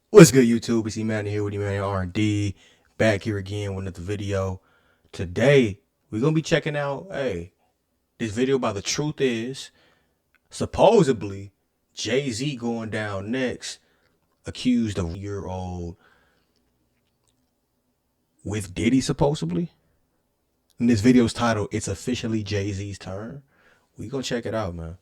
What's good, YouTube? It's Emmanuel here with Emmanuel R&D. Back here again with another video. Today, we're going to be checking out, this video about The Truth Is, supposedly, Jay-Z going down next, accused of a year-old with Diddy, supposedly. And this video's titled, It's Officially Jay-Z's Turn. We're going to check it out, man.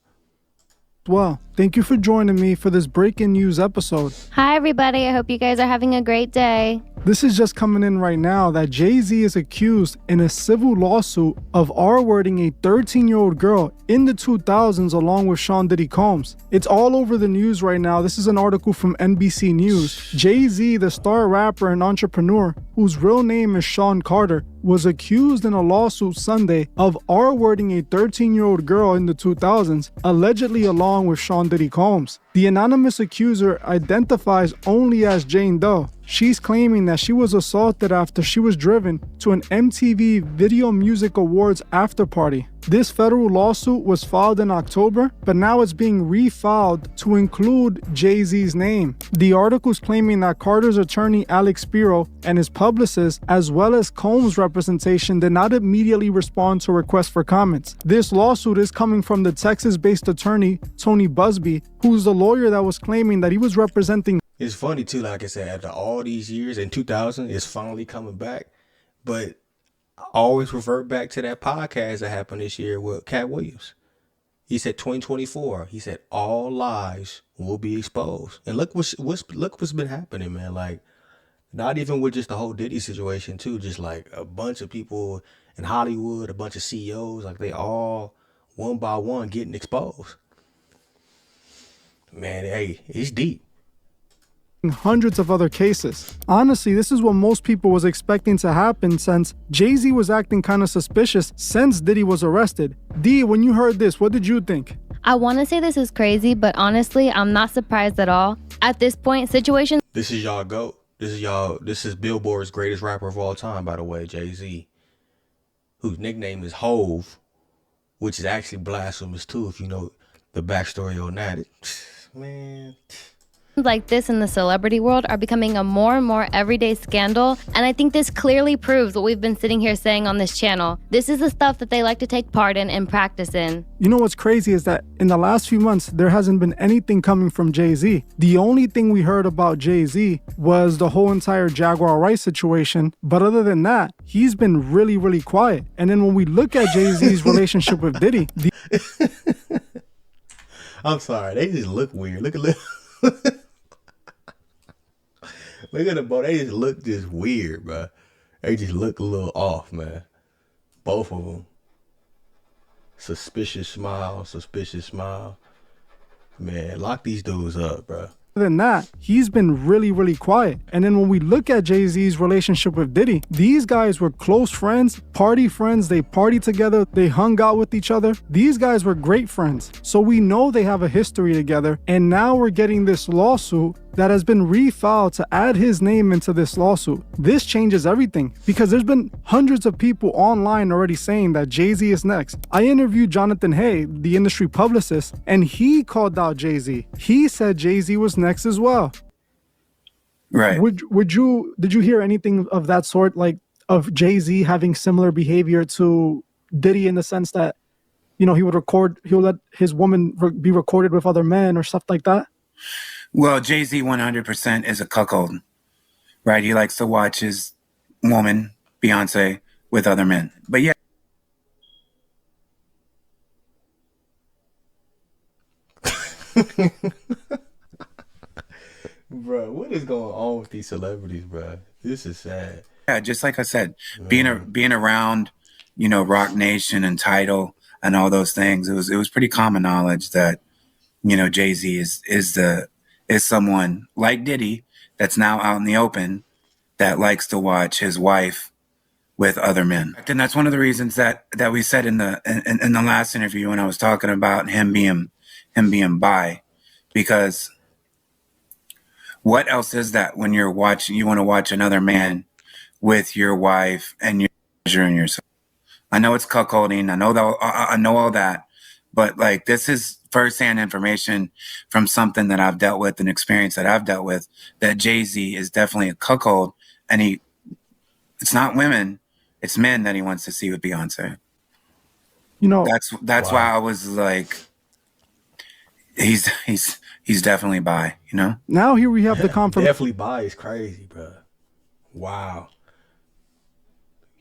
Well, thank you for joining me for this breaking news episode. Hi, everybody. I hope you guys are having a great day. This is just coming in right now that Jay-Z is accused in a civil lawsuit of R-wording a 13-year-old girl in the 2000s along with Sean Diddy Combs. It's all over the news right now. This is an article from NBC News. Jay-Z, the star rapper and entrepreneur, whose real name is Sean Carter, was accused in a lawsuit Sunday of R-wording a 13-year-old girl in the 2000s, allegedly along with Sean Diddy Combs. The anonymous accuser identifies only as Jane Doe. She's claiming that she was assaulted after she was driven to an MTV Video Music Awards after party. This federal lawsuit was filed in October, but now it's being refiled to include Jay-Z's name. The article's claiming that Carter's attorney Alex Spiro and his publicist, as well as Combs' representation, did not immediately respond to requests for comments. This lawsuit is coming from the Texas-based attorney Tony Busby, who's the lawyer that was claiming that he was representing. It's funny too, like I said, after all these years in 2000, it's finally coming back. But I always revert back to that podcast that happened this year with Cat Williams. He said 2024. He said all lies will be exposed. And look what's been happening, man. Like, not even with just the whole Diddy situation too, just like a bunch of people in Hollywood, a bunch of CEOs, like they all one by one getting exposed. Man, hey, it's deep. Hundreds of other cases. Honestly, this is what most people was expecting to happen since Jay-Z was acting kind of suspicious since Diddy was arrested. D, when you heard this, what did you think? I want to say this is crazy, but honestly, I'm not surprised at all. At this point, situations. This is y'all GOAT. This is Billboard's greatest rapper of all time, by the way, Jay-Z, whose nickname is Hove, which is actually blasphemous too, if you know the backstory on that. Man. Like this in the celebrity world are becoming a more and more everyday scandal, and I think this clearly proves what we've been sitting here saying on this channel. This is the stuff that they like to take part in and practice in. You know what's crazy is that in the last few months, there hasn't been anything coming from Jay-Z. The only thing we heard about Jay-Z was the whole entire Jaguar Wright situation, but other than that, he's been really, really quiet. And then when we look at Jay-Z's relationship with Diddy... I'm sorry, they just look weird. Look at Look at them, bro. They just look just weird, bro. They just look a little off, man. Both of them. Suspicious smile. Man, lock these dudes up, bro. Other than that, he's been really, really quiet. And then when we look at Jay-Z's relationship with Diddy, these guys were close friends, party friends. They partied together. They hung out with each other. These guys were great friends. So we know they have a history together. And now we're getting this lawsuit that has been refiled to add his name into this lawsuit. This changes everything because there's been hundreds of people online already saying that Jay-Z is next. I interviewed Jonathan Hay, the industry publicist, and he called out Jay-Z. He said Jay-Z was next as well. Right. Did you hear anything of that sort, like of Jay-Z having similar behavior to Diddy in the sense that, you know, he'll let his woman be recorded with other men or stuff like that? Well, Jay-Z 100% is a cuckold, right? He likes to watch his woman, Beyonce, with other men. But yeah. Bro, what is going on with these celebrities, bro? This is sad. Yeah, just like I said, being around, you know, Rock Nation and Tidal and all those things, it was pretty common knowledge that, you know, Jay-Z is someone like Diddy that's now out in the open that likes to watch his wife with other men. And that's one of the reasons that we said in the last interview when I was talking about him being bi, because what else is that when you want to watch another man with your wife and you're pleasuring yourself? I know it's cuckolding. I know all that, but like this is firsthand information from something that I've dealt with, an experience that I've dealt with, that Jay-Z is definitely a cuckold, and it's not women, it's men that he wants to see with Beyonce. You know, That's why I was like, he's definitely bi, you know? now here we have the confirmation. Definitely bi is crazy, bro. Wow.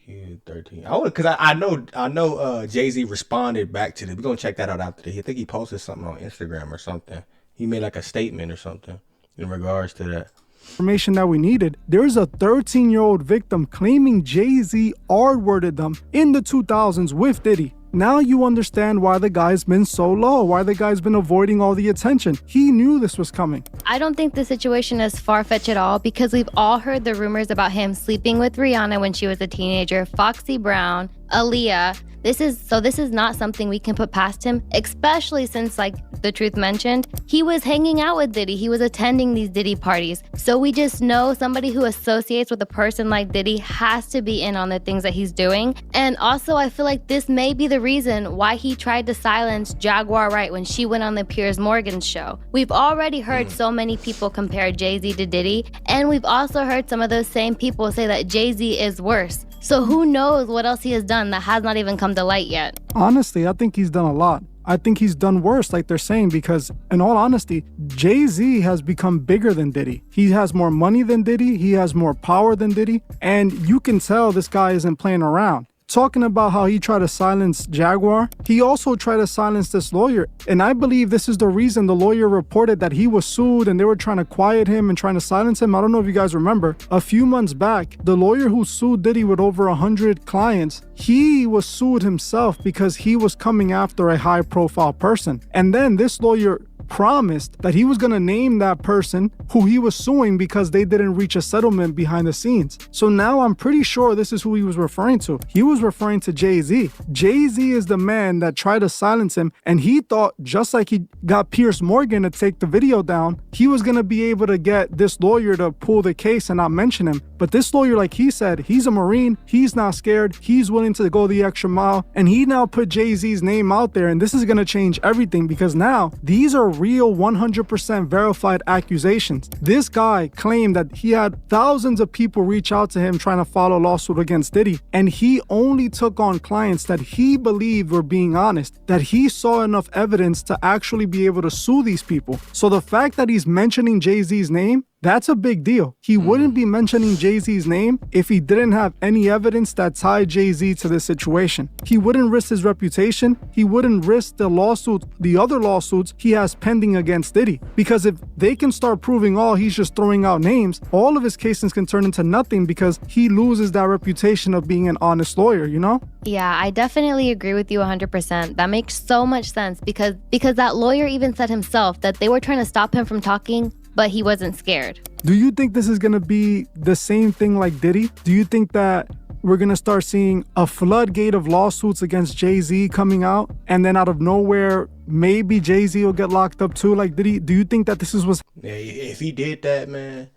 You 13. I know Jay-Z responded back to this. We're gonna check that out after this. I think he posted something on Instagram or something. He made like a statement or something in regards to that. Information that we needed. There's a 13-year-old victim claiming Jay-Z R-worded them in the 2000s with Diddy. Now you understand why the guy's been so low, why the guy's been avoiding all the attention. He knew this was coming. I don't think the situation is far-fetched at all because we've all heard the rumors about him sleeping with Rihanna when she was a teenager, Foxy Brown, Aaliyah. This is not something we can put past him, especially since, like The Truth mentioned, he was hanging out with Diddy. He was attending these Diddy parties. So we just know somebody who associates with a person like Diddy has to be in on the things that he's doing. And also, I feel like this may be the reason why he tried to silence Jaguar Wright when she went on the Piers Morgan show. We've already heard so many people compare Jay-Z to Diddy, and we've also heard some of those same people say that Jay-Z is worse. So who knows what else he has done that has not even come to light yet. Honestly, I think he's done a lot. I think he's done worse, like they're saying, because in all honesty, Jay-Z has become bigger than Diddy. He has more money than Diddy. He has more power than Diddy. And you can tell this guy isn't playing around. Talking about how he tried to silence Jaguar, he also tried to silence this lawyer. And I believe this is the reason the lawyer reported that he was sued and they were trying to quiet him and trying to silence him. I don't know if you guys remember. A few months back, the lawyer who sued Diddy with over 100 clients, he was sued himself because he was coming after a high-profile person. And then this lawyer promised that he was going to name that person who he was suing because they didn't reach a settlement behind the scenes. So now I'm pretty sure this is who he was referring to. He was referring to Jay-Z. Jay-Z is the man that tried to silence him, and he thought just like he got Piers Morgan to take the video down, he was going to be able to get this lawyer to pull the case and not mention him. But this lawyer, like he said, he's a Marine, he's not scared, he's willing to go the extra mile, and he now put Jay-Z's name out there, and this is going to change everything because now these are real 100% verified accusations. This guy claimed that he had thousands of people reach out to him trying to file a lawsuit against Diddy, and he only took on clients that he believed were being honest, that he saw enough evidence to actually be able to sue these people. So the fact that he's mentioning Jay-Z's name, that's a big deal. He wouldn't be mentioning Jay-Z's name if he didn't have any evidence that tied Jay-Z to this situation. He wouldn't risk his reputation. He wouldn't risk the other lawsuits he has pending against Diddy. Because if they can start proving he's just throwing out names, all of his cases can turn into nothing because he loses that reputation of being an honest lawyer, you know? Yeah, I definitely agree with you 100%. That makes so much sense because that lawyer even said himself that they were trying to stop him from talking, but he wasn't scared. Do you think this is going to be the same thing like Diddy? Do you think that we're going to start seeing a floodgate of lawsuits against Jay-Z coming out, and then out of nowhere, maybe Jay-Z will get locked up too like Diddy? Do you think that this is what's... Yeah, if he did that, man,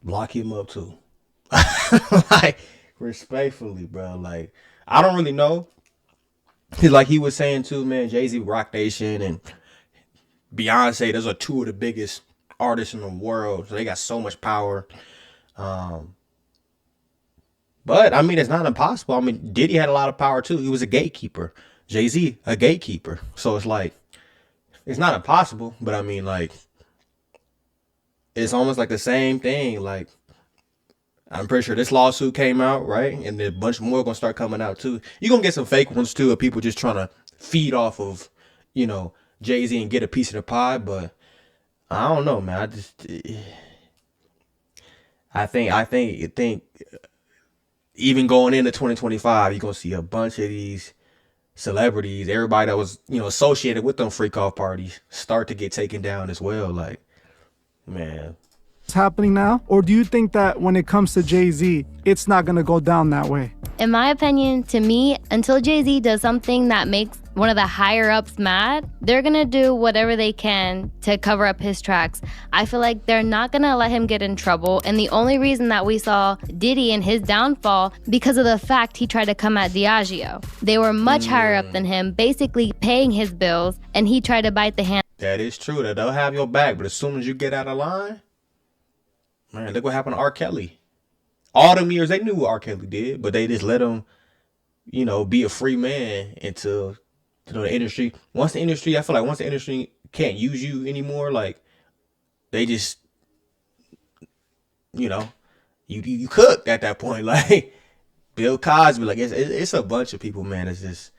block him up too. Like, respectfully, bro. Like, I don't really know. Like he was saying too, man, Jay-Z, Rock Nation, and Beyonce, those are two of the biggest artists in the world, so they got so much power. But I mean, it's not impossible. I mean, Diddy had a lot of power too. He was a gatekeeper. Jay-Z, a gatekeeper. So it's like, it's not impossible, but I mean, like, it's almost like the same thing. Like, I'm pretty sure this lawsuit came out, right? And a bunch more gonna start coming out too. You're gonna get some fake ones too, of people just trying to feed off of, you know, Jay-Z and get a piece of the pie, but I don't know, man. I think even going into 2025, you're gonna see a bunch of these celebrities, everybody that was, you know, associated with them freak off parties, start to get taken down as well. Like, man, it's happening now? Or do you think that when it comes to Jay-Z, it's not gonna go down that way? In my opinion, to me, until Jay-Z does something that makes one of the higher ups mad, they're gonna do whatever they can to cover up his tracks. I feel like they're not gonna let him get in trouble. And the only reason that we saw Diddy and his downfall because of the fact he tried to come at Diageo. They were much higher up than him, basically paying his bills, and he tried to bite the hand. That is true. That they'll have your back, but as soon as you get out of line, man, look what happened to R. Kelly. All them years they knew what R. Kelly did, but they just let him, be a free man until the industry. I feel like once the industry can't use you anymore, like they just, you cooked at that point. Like Bill Cosby, like it's a bunch of people, man. It's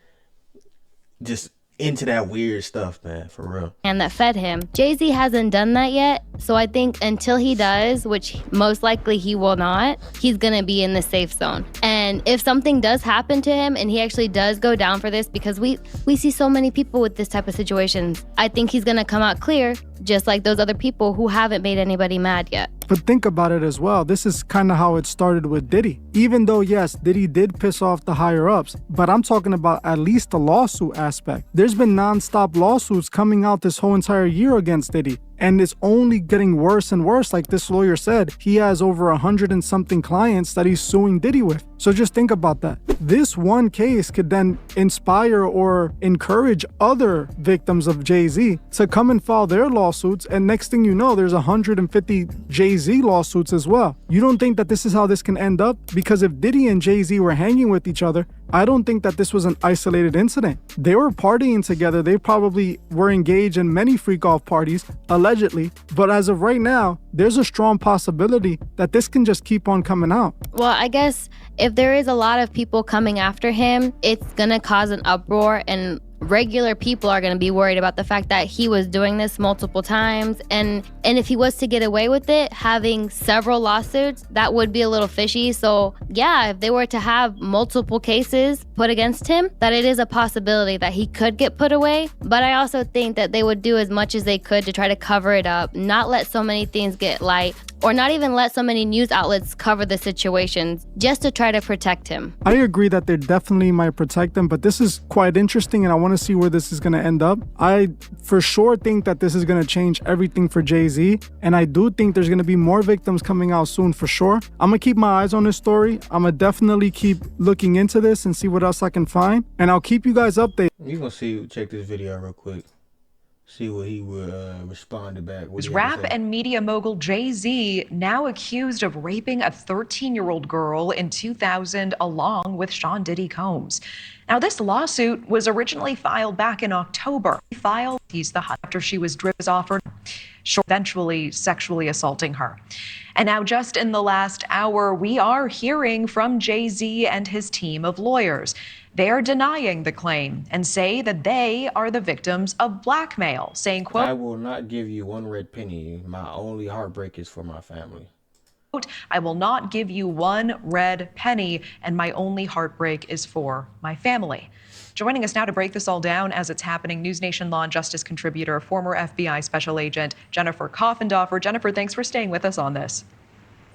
just into that weird stuff, man, for real. And that fed him. Jay-Z hasn't done that yet. So I think until he does, which most likely he will not, he's gonna be in the safe zone. And if something does happen to him and he actually does go down for this, because we see so many people with this type of situations, I think he's gonna come out clear, just like those other people who haven't made anybody mad yet. But think about it as well. This is kind of how it started with Diddy. Even though, yes, Diddy did piss off the higher ups, but I'm talking about at least the lawsuit aspect. There's been nonstop lawsuits coming out this whole entire year against Diddy. And it's only getting worse and worse. Like this lawyer said, he has over 100 and something clients that he's suing Diddy with. So just think about that. This one case could then inspire or encourage other victims of Jay-Z to come and file their lawsuits. And next thing you know, there's 150 Jay-Z lawsuits as well. You don't think that this is how this can end up? Because if Diddy and Jay-Z were hanging with each other, I don't think that this was an isolated incident. They were partying together. They probably were engaged in many freak-off parties, allegedly. But as of right now, there's a strong possibility that this can just keep on coming out. Well, I guess if there is a lot of people coming after him, it's gonna cause an uproar, and regular people are going to be worried about the fact that he was doing this multiple times. And if he was to get away with it, having several lawsuits, that would be a little fishy. So yeah, if they were to have multiple cases put against him, that it is a possibility that he could get put away. But I also think that they would do as much as they could to try to cover it up, not let so many things get light, or not even let so many news outlets cover the situations, just to try to protect him. I agree that they definitely might protect him, but this is quite interesting and I want to see where this is going to end up. I for sure think that this is going to change everything for Jay-Z, and I do think there's going to be more victims coming out soon for sure. I'm going to keep my eyes on this story. I'm going to definitely keep looking into this and see what else I can find, and I'll keep you guys updated. We're going to check this video real quick. See what he would respond to back. Rap and media mogul Jay-Z now accused of raping a 13-year-old girl in 2000 along with Sean Diddy Combs. Now, this lawsuit was originally filed back in October. He's the after she was driven off her, eventually sexually assaulting her. And now, just in the last hour, we are hearing from Jay-Z and his team of lawyers. They are denying the claim and say that they are the victims of blackmail, saying, quote, "I will not give you one red penny. My only heartbreak is for my family. I will not give you one red penny, and my only heartbreak is for my family." Joining us now to break this all down as it's happening, News Nation Law and Justice contributor, former FBI Special Agent Jennifer Coffendorfer. Jennifer, thanks for staying with us on this.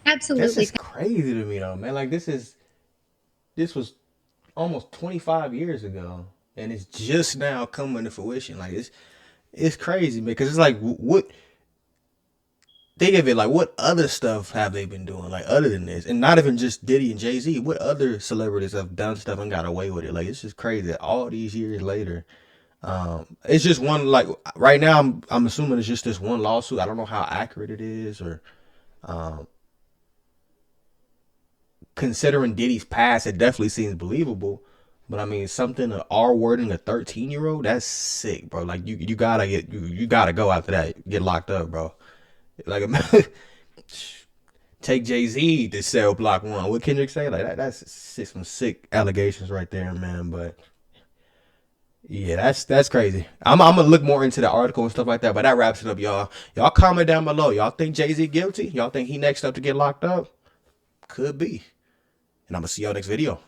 Absolutely. This is crazy to me, though, man. Like, this was almost 25 years ago, and it's just now coming to fruition. Like, it's crazy, man, because it's like, what, think of it, like, what other stuff have they been doing, like, other than this? And not even just Diddy and Jay-Z. What other celebrities have done stuff and got away with it? Like, it's just crazy that all these years later, it's just one, like, right now, I'm assuming it's just this one lawsuit. I don't know how accurate it is, or considering Diddy's past, it definitely seems believable. But I mean, something R-wording a 13-year-old, that's sick, bro. Like, you gotta go after that, get locked up, bro. Like, take Jay-Z to sell Block 1. What Kendrick say? Like, that's some sick allegations right there, man. But yeah, that's crazy. I'm gonna look more into the article and stuff like that. But that wraps it up, y'all. Y'all comment down below. Y'all think Jay-Z guilty? Y'all think he next up to get locked up? Could be. And I'm gonna see y'all next video.